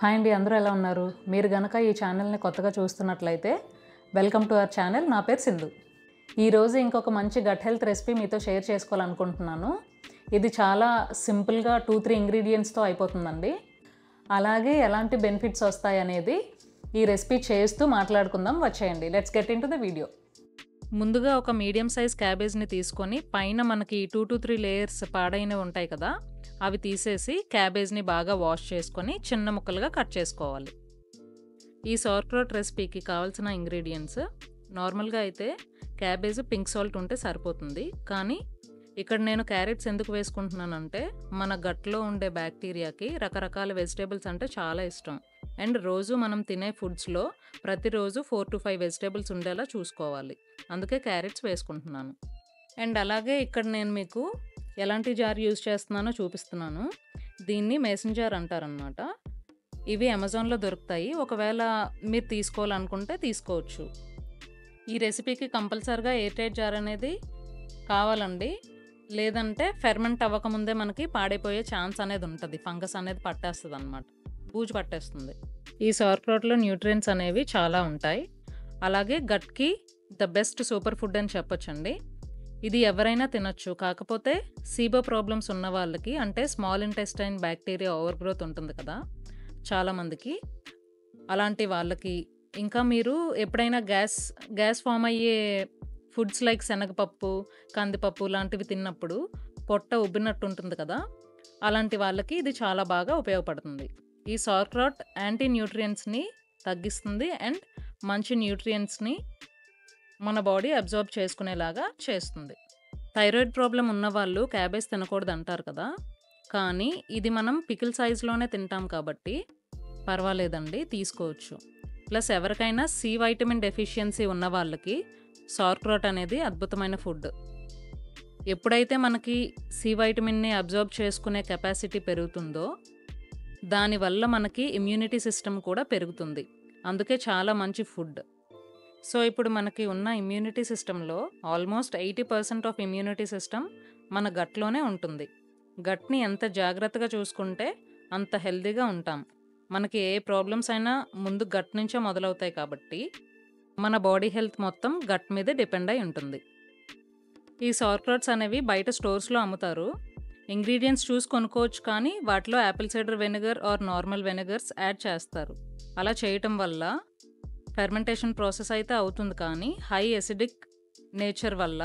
Hi అండి, అందరూ ఎలా ఉన్నారు? మీరు గనక ఈ ఛానల్ని కొత్తగా చూస్తున్నట్లయితే వెల్కమ్ టు అవర్ ఛానల్. నా పేరు సింధు. ఈరోజు ఇంకొక మంచి గట్ హెల్త్ రెసిపీ మీతో షేర్ చేసుకోవాలనుకుంటున్నాను. ఇది చాలా సింపుల్గా 2-3 ఇంగ్రీడియంట్స్తో అయిపోతుందండి. అలాగే ఎలాంటి బెనిఫిట్స్ వస్తాయి అనేది ఈ రెసిపీ చేస్తూ మాట్లాడుకుందాం. వచ్చేయండి, let's get in to the video. ముందుగా ఒక మీడియం సైజ్ క్యాబేజ్ని తీసుకొని పైన మనకి 2-3 లేయర్స్ పాడైనవి ఉంటాయి కదా, అవి తీసేసి క్యాబేజ్ని బాగా వాష్ చేసుకొని చిన్న ముక్కలుగా కట్ చేసుకోవాలి. ఈ సౌర్క్రౌట్ రెసిపీకి కావాల్సిన ఇంగ్రీడియంట్స్ నార్మల్గా అయితే క్యాబేజ్ పింక్ సాల్ట్ ఉంటే సరిపోతుంది. కానీ ఇక్కడ నేను క్యారెట్స్ ఎందుకు వేసుకుంటున్నానంటే మన గట్లో ఉండే బ్యాక్టీరియాకి రకరకాల వెజిటేబుల్స్ అంటే చాలా ఇష్టం. అండ్ రోజు మనం తినే ఫుడ్స్లో ప్రతిరోజు 4-5 వెజిటేబుల్స్ ఉండేలా చూసుకోవాలి. అందుకే క్యారెట్స్ వేసుకుంటున్నాను. అండ్ అలాగే ఇక్కడ నేను మీకు ఎలాంటి జార్ యూజ్ చేస్తున్నానో చూపిస్తున్నాను. దీన్ని మేసన్ జార్ అంటారనమాట. ఇవి అమెజాన్లో దొరుకుతాయి. ఒకవేళ మీరు తీసుకోవాలనుకుంటే తీసుకోవచ్చు. ఈ రెసిపీకి కంపల్సరిగా ఎయిర్ టైట్ జార్ అనేది కావాలండి. లేదంటే ఫెర్మెంట్ అవ్వకముందే మనకి పాడైపోయే ఛాన్స్ అనేది ఉంటుంది. ఫంగస్ అనేది పట్టేస్తుంది అనమాట, బూజు పట్టేస్తుంది. ఈ సౌర్క్రౌట్లో న్యూట్రియంట్స్ అనేవి చాలా ఉంటాయి. అలాగే గట్కి ద బెస్ట్ సూపర్ ఫుడ్ అని చెప్పొచ్చండి. ఇది ఎవరైనా తినొచ్చు. కాకపోతే సీబో ప్రాబ్లమ్స్ ఉన్న వాళ్ళకి, అంటే small intestine bacteria over growth ఉంటుంది కదా చాలామందికి, అలాంటి వాళ్ళకి, ఇంకా మీరు ఎప్పుడైనా గ్యాస్ ఫామ్ అయ్యే ఫుడ్స్ లైక్ శనగపప్పు, కందిపప్పు లాంటివి తిన్నప్పుడు పొట్ట ఉబ్బినట్టు ఉంటుంది కదా, అలాంటి వాళ్ళకి ఇది చాలా బాగా ఉపయోగపడుతుంది. ఈ సౌర్క్రౌట్ యాంటీ న్యూట్రియంట్స్ని తగ్గిస్తుంది అండ్ మంచి న్యూట్రియంట్స్ని మన బాడీ అబ్జార్బ్ చేసుకునేలాగా చేస్తుంది. థైరాయిడ్ ప్రాబ్లం ఉన్నవాళ్ళు క్యాబేజ్ తినకూడదు అంటారు కదా, కానీ ఇది మనం పికిల్ సైజులోనే తింటాం కాబట్టి పర్వాలేదండి, తీసుకోవచ్చు. ప్లస్ ఎవరికైనా సి వైటమిన్ డెఫిషియన్సీ ఉన్న వాళ్ళకి సౌర్క్రౌట్ అనేది అద్భుతమైన ఫుడ్. ఎప్పుడైతే మనకి సి వైటమిన్ని అబ్జార్బ్ చేసుకునే కెపాసిటీ పెరుగుతుందో దానివల్ల మనకి ఇమ్యూనిటీ సిస్టమ్ కూడా పెరుగుతుంది. అందుకే చాలా మంచి ఫుడ్. సో ఇప్పుడు మనకి ఉన్న ఇమ్యూనిటీ సిస్టంలో ఆల్మోస్ట్ 80% ఆఫ్ ఇమ్యూనిటీ సిస్టమ్ మన గట్లోనే ఉంటుంది. గట్ని ఎంత జాగ్రత్తగా చూసుకుంటే అంత హెల్తీగా ఉంటాం. మనకి ఏ ప్రాబ్లమ్స్ అయినా ముందు గట్ నుంచే మొదలవుతాయి కాబట్టి మన బాడీ హెల్త్ మొత్తం గట్ మీదే డిపెండ్ అయి ఉంటుంది. ఈ సౌర్క్రౌట్స్ అనేవి బయట స్టోర్స్లో అమ్ముతారు. ఇంగ్రీడియంట్స్ చూసి కొనుక్కోవచ్చు, కానీ వాటిలో apple cider vinegar or normal vinegars add చేస్తారు. అలా చేయటం వల్ల ఫెర్మెంటేషన్ ప్రాసెస్ అయితే అవుతుంది, కానీ హై ఎసిడిక్ నేచర్ వల్ల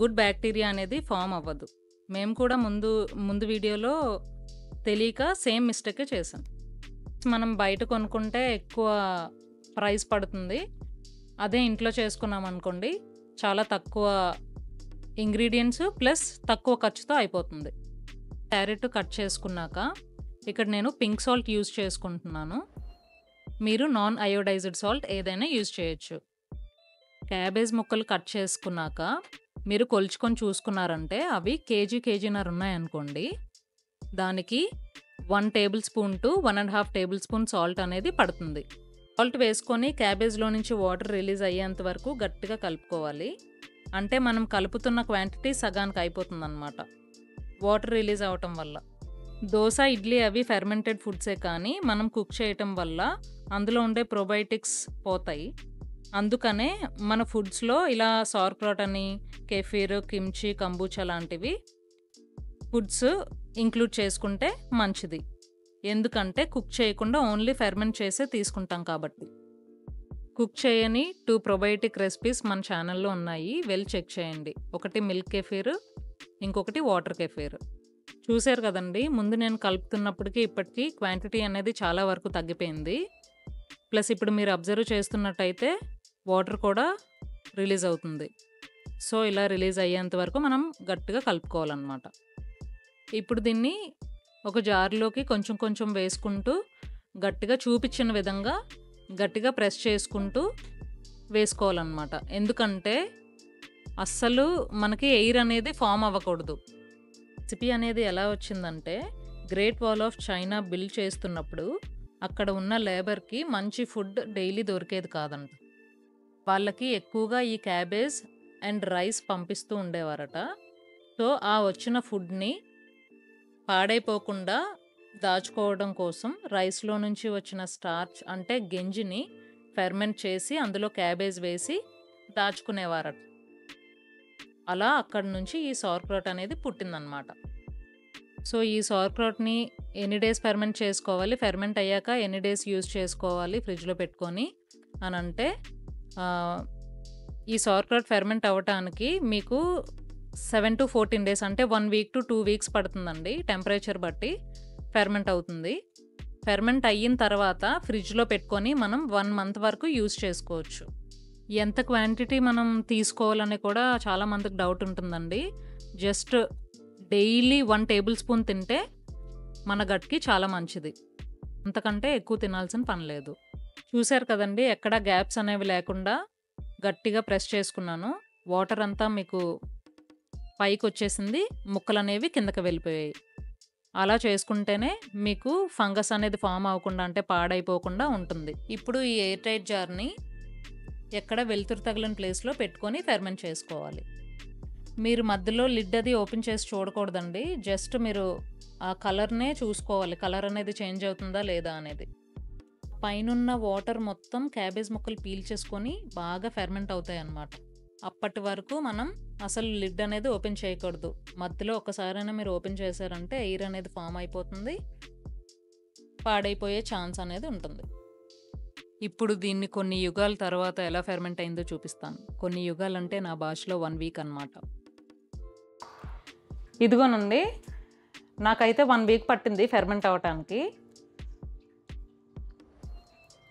గుడ్ బ్యాక్టీరియా అనేది ఫామ్ అవ్వదు. మేము కూడా ముందు వీడియోలో తెలియక సేమ్ మిస్టేకే చేసాం. మనం బయట కొనుక్కుంటే ఎక్కువ ప్రైస్ పడుతుంది. అదే ఇంట్లో చేసుకున్నాం అనుకోండి, చాలా తక్కువ ఇంగ్రీడియంట్స్ ప్లస్ తక్కువ ఖర్చుతో అయిపోతుంది. క్యారెట్ కట్ చేసుకున్నాక ఇక్కడ నేను పింక్ సాల్ట్ యూజ్ చేసుకుంటున్నాను. మీరు నాన్ అయోడైజ్డ్ సాల్ట్ ఏదైనా యూజ్ చేయొచ్చు. క్యాబేజ్ ముక్కలు కట్ చేసుకున్నాక మీరు కొలుచుకొని చూసుకున్నారంటే అవి కేజీన్నర ఉన్నాయనుకోండి, దానికి 1 table spoon to 1.5 table spoon salt అనేది పడుతుంది. సాల్ట్ వేసుకొని క్యాబేజ్లో నుంచి వాటర్ రిలీజ్ అయ్యేంత వరకు గట్టిగా కలుపుకోవాలి. అంటే మనం కలుపుతున్న క్వాంటిటీ సగానికి అయిపోతుంది అన్నమాట వాటర్ రిలీజ్ అవటం వల్ల. దోశ, ఇడ్లీ అవి ఫెర్మెంటెడ్ ఫుడ్సే, కానీ మనం కుక్ చేయటం వల్ల అందులో ఉండే ప్రోబయోటిక్స్ పోతాయి. అందుకనే మన ఫుడ్స్లో ఇలా సౌర్క్రౌట్ అని, కెఫీర్, కిమ్చి, కంబూచా లాంటివి ఫుడ్స్ ఇంక్లూడ్ చేసుకుంటే మంచిది. ఎందుకంటే కుక్ చేయకుండా ఓన్లీ ఫెర్మెంట్ చేసే తీసుకుంటాం కాబట్టి. కుక్ చేయని 2 ప్రోబయోటిక్ రెసిపీస్ మన ఛానల్లో ఉన్నాయి, వెళ్ళి చెక్ చేయండి. ఒకటి మిల్క్ కెఫీర్, ఇంకొకటి వాటర్ కెఫీర్. చూశారు కదండి, ముందు నేను కలుపుతున్నప్పటికీ ఇప్పటికీ క్వాంటిటీ అనేది చాలా వరకు తగ్గిపోయింది. ప్లస్ ఇప్పుడు మీరు అబ్జర్వ్ చేస్తున్నట్టయితే వాటర్ కూడా రిలీజ్ అవుతుంది. సో ఇలా రిలీజ్ అయ్యేంత వరకు మనం గట్టిగా కలుపుకోవాలన్నమాట. ఇప్పుడు దీన్ని ఒక జార్లోకి కొంచెం కొంచెం వేసుకుంటూ గట్టిగా చూపించిన విధంగా గట్టిగా ప్రెస్ చేసుకుంటూ వేసుకోవాలన్నమాట. ఎందుకంటే అస్సలు మనకి ఎయిర్ అనేది ఫామ్ అవ్వకూడదు. రెసిపీ అనేది ఎలా వచ్చిందంటే, great wall of China build చేస్తున్నప్పుడు అక్కడ ఉన్న లేబర్కి మంచి ఫుడ్ డైలీ దొరికేది కాదంట. వాళ్ళకి ఎక్కువగా ఈ క్యాబేజ్ అండ్ రైస్ పంపిస్తూ ఉండేవారట. సో ఆ వచ్చిన ఫుడ్ని పాడైపోకుండా దాచుకోవడం కోసం రైస్లో నుంచి వచ్చిన స్టార్చ్ అంటే గంజిని ఫెర్మెంట్ చేసి అందులో క్యాబేజ్ వేసి దాచుకునేవారట. అలా అక్కడి నుంచి ఈ సౌర్క్రౌట్ అనేది పుట్టిందనమాట. సో ఈ సౌర్క్రౌట్ని ఎన్ని డేస్ ఫెర్మెంట్ చేసుకోవాలి, ఫెర్మెంట్ అయ్యాక ఎన్ని డేస్ యూజ్ చేసుకోవాలి ఫ్రిడ్జ్లో పెట్టుకొని అని అంటే, ఈ సౌర్క్రౌట్ ఫెర్మెంట్ అవ్వటానికి మీకు 7 to 14 డేస్ అంటే 1 week to 2 weeks పడుతుందండి. టెంపరేచర్ బట్టి ఫెర్మెంట్ అవుతుంది. ఫెర్మెంట్ అయిన తర్వాత ఫ్రిడ్జ్లో పెట్టుకొని మనం 1 month వరకు యూజ్ చేసుకోవచ్చు. ఎంత క్వాంటిటీ మనం తీసుకోవాలని కూడా చాలామందికి డౌట్ ఉంటుందండి. జస్ట్ డైలీ 1 tablespoon తింటే మన గట్కి చాలా మంచిది. అంతకంటే ఎక్కువ తినాల్సిన పని లేదు. చూశారు కదండి, ఎక్కడ గ్యాప్స్ అనేవి లేకుండా గట్టిగా ప్రెస్ చేసుకున్నాను. వాటర్ అంతా మీకు పైకి వచ్చేసింది, ముక్కలు అనేవి కిందకి వెళ్ళిపోయాయి. అలా చేసుకుంటేనే మీకు ఫంగస్ అనేది ఫామ్ అవ్వకుండా అంటే పాడైపోకుండా ఉంటుంది. ఇప్పుడు ఈ ఎయిర్ టైట్ జార్ని ఎక్కడ వెలుతురు తగిలిన ప్లేస్లో పెట్టుకొని ఫెర్మెంట్ చేసుకోవాలి. మీరు మధ్యలో లిడ్ అది ఓపెన్ చేసి చూడకూడదండి. జస్ట్ మీరు ఆ కలర్నే చూసుకోవాలి, కలర్ అనేది చేంజ్ అవుతుందా లేదా అనేది. పైనున్న వాటర్ మొత్తం క్యాబేజ్ ముక్కలు పీల్చేసుకొని బాగా ఫెర్మెంట్ అవుతాయి అన్నమాట. అప్పటి వరకు మనం అసలు లిడ్ అనేది ఓపెన్ చేయకూడదు. మధ్యలో ఒకసారైనా మీరు ఓపెన్ చేశారంటే ఎయిర్ అనేది ఫామ్ అయిపోతుంది, పాడైపోయే ఛాన్స్ అనేది ఉంటుంది. ఇప్పుడు దీన్ని కొన్ని యుగాల తర్వాత ఎలా ఫెర్మెంట్ అయిందో చూపిస్తాను. కొన్ని యుగాలు అంటే నా భాషలో 1 week అన్నమాట. ఇదిగోనండి, నాకైతే 1 week పట్టింది ఫెర్మెంట్ అవ్వటానికి.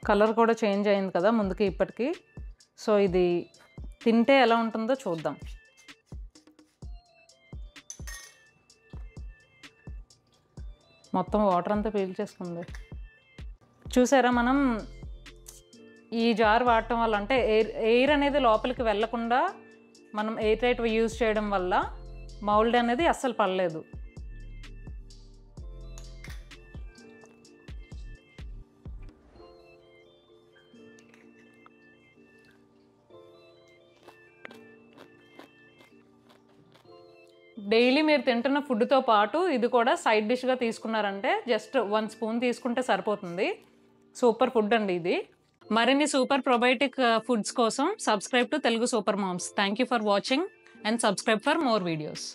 కలర్ కూడా చేంజ్ అయింది కదా ముందుకి ఇప్పటికి. సో ఇది తింటే ఎలా ఉంటుందో చూద్దాం. మొత్తం వాటర్ అంతా పీల్చేసుకుంది. చూసారా, మనం ఈ జార్ వాడటం వల్ల అంటే ఎయిర్ అనేది లోపలికి వెళ్ళకుండా మనం ఎయిర్ టైట్ యూజ్ చేయడం వల్ల మౌల్డ్ అనేది అస్సలు పడలేదు. డైలీ మీరు తింటున్న ఫుడ్తో పాటు ఇది కూడా సైడ్ డిష్గా తీసుకున్నారంటే జస్ట్ 1 spoon తీసుకుంటే సరిపోతుంది. సూపర్ ఫుడ్ అండి ఇది. మరిన్ని సూపర్ ప్రొబయోటిక్ ఫుడ్స్ కోసం subscribe to Telugu super moms. Thank you for watching and subscribe for more videos.